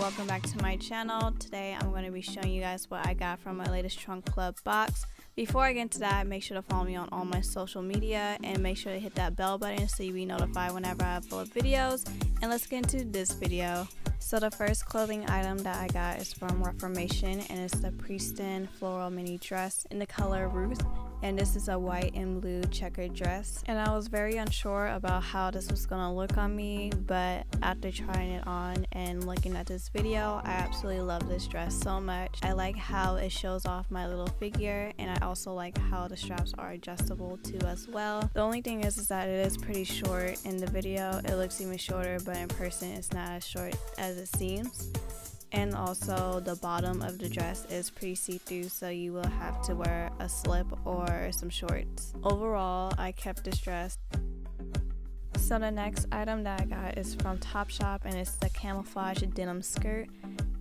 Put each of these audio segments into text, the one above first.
welcome back to my channel. Today I'm going to be showing you guys what I got from my latest Trunk Club box. Before I get into that, make sure to follow me on all my social media and make sure to hit that bell button so you'll be notified whenever I upload videos. And let's get into this video. So the first clothing item that I got is from Reformation, and it's the Preston floral mini dress in the color Ruth. And this is a white and blue checkered dress, and I was very unsure about how this was gonna look on me, but after trying it on and looking at this video, I absolutely love this dress so much. I like how it shows off my little figure, and I also like how the straps are adjustable too as well. The only thing is that it is pretty short. In the video it looks even shorter, but in person it's not as short as it seems. And also the bottom of the dress is pretty see-through, so you will have to wear a slip or some shorts. Overall, I kept this dress. So the next item that I got is from Topshop, and it's the camouflage denim skirt.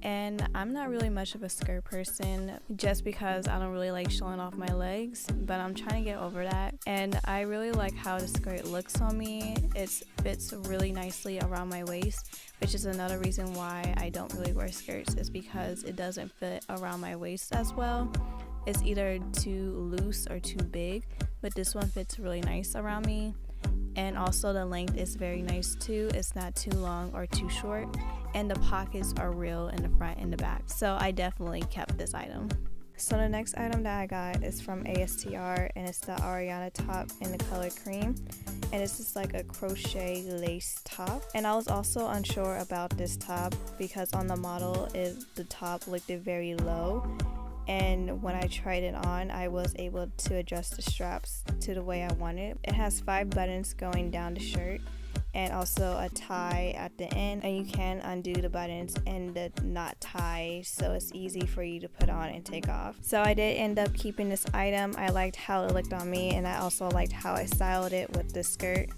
And I'm not really much of a skirt person just because I don't really like showing off my legs, but I'm trying to get over that. And I really like how the skirt looks on me. It fits really nicely around my waist, which is another reason why I don't really wear skirts, is because it doesn't fit around my waist as well. It's either too loose or too big, but this one fits really nice around me. And also the length is very nice too. It's not too long or too short, and the pockets are real in the front and the back, so I definitely kept this item. So the next item that I got is from ASTR, and it's the Ariana top in the color cream, and this is like a crochet lace top. And I was also unsure about this top because on the model the top looked very low, and when I tried it on, I was able to adjust the straps to the way I wanted. It has 5 buttons going down the shirt and also a tie at the end, and you can undo the buttons and the knot tie, so it's easy for you to put on and take off. So I did end up keeping this item. I liked how it looked on me, and I also liked how I styled it with the skirt.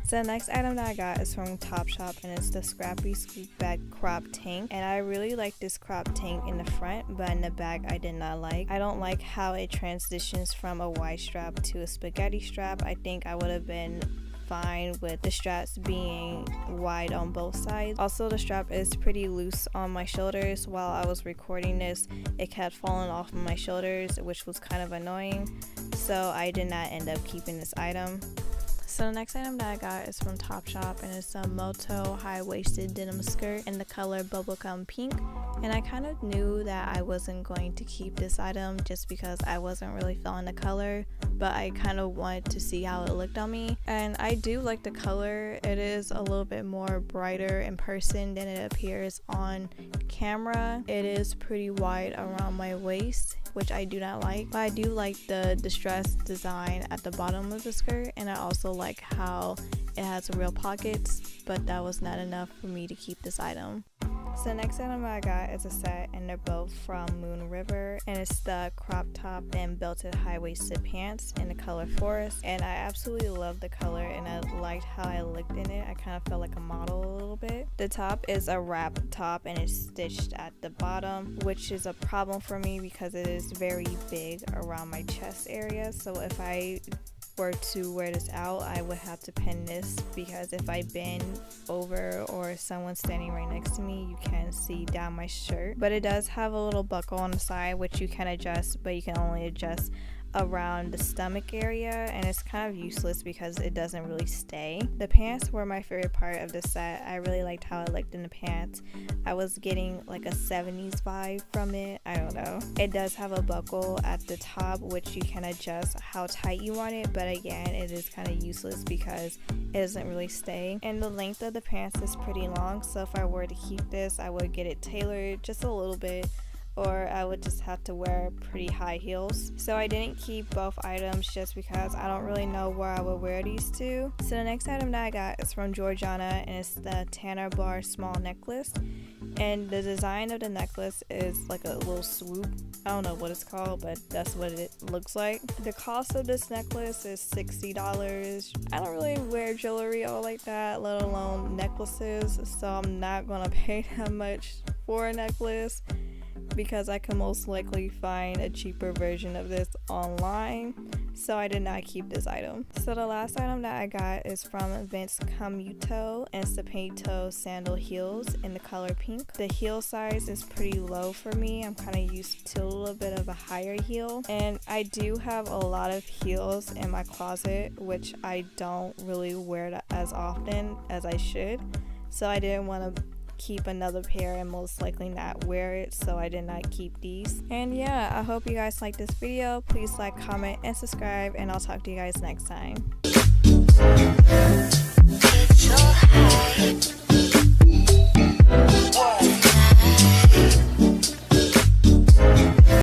So the next item that I got is from Topshop, and it's the Scrappy Scoop Bag crop tank. And I really like this crop tank in the front, but in the back I did not like. I don't like how it transitions from a wide strap to a spaghetti strap. I think I would have been fine with the straps being wide on both sides. Also, the strap is pretty loose on my shoulders. While I was recording this, it kept falling off of my shoulders, which was kind of annoying, so I did not end up keeping this item. So the next item that I got is from Topshop, and it's a Moto high-waisted denim skirt in the color bubblegum pink. And I kind of knew that I wasn't going to keep this item just because I wasn't really feeling the color, but I kind of wanted to see how it looked on me. And I do like the color. It is a little bit more brighter in person than it appears on camera. It is pretty wide around my waist, which I do not like, but I do like the distressed design at the bottom of the skirt, and I also like how it has real pockets, but that was not enough for me to keep this item. So the next item I got is a set, and they're both from Moon River, and it's the crop top and belted high-waisted pants in the color forest. And I absolutely love the color, and I liked how I looked in it. I kind of felt like a model a little bit. The top is a wrap top, and it's stitched at the bottom, which is a problem for me because it is very big around my chest area. So if I were to wear this out, I would have to pin this, because if I bend over or someone's standing right next to me, you can see down my shirt. But it does have a little buckle on the side, which you can adjust, but you can only adjust around the stomach area, and it's kind of useless because it doesn't really stay. The pants were my favorite part of the set. I really liked how it looked in the pants. I was getting like a 70s vibe from it. I don't know. It does have a buckle at the top, which you can adjust how tight you want it, but again, it is kind of useless because it doesn't really stay. And the length of the pants is pretty long, so if I were to keep this, I would get it tailored just a little bit, or I would just have to wear pretty high heels. So I didn't keep both items just because I don't really know where I would wear these to. So the next item that I got is from Georgiana, and it's the Tanner Bar small necklace. And the design of the necklace is like a little swoop. I don't know what it's called, but that's what it looks like. The cost of this necklace is $60. I don't really wear jewelry all like that, let alone necklaces, so I'm not gonna pay that much for a necklace. because I can most likely find a cheaper version of this online, so I did not keep this item. So the last item that I got is from Vince Camuto and Sapato sandal heels in the color pink. The heel size is pretty low for me. I'm kind of used to a little bit of a higher heel, and I do have a lot of heels in my closet which I don't really wear as often as I should, so I didn't want to keep another pair and most likely not wear it, so I did not keep these. And yeah, I hope you guys like this video. Please like, comment, and subscribe, and I'll talk to you guys next time.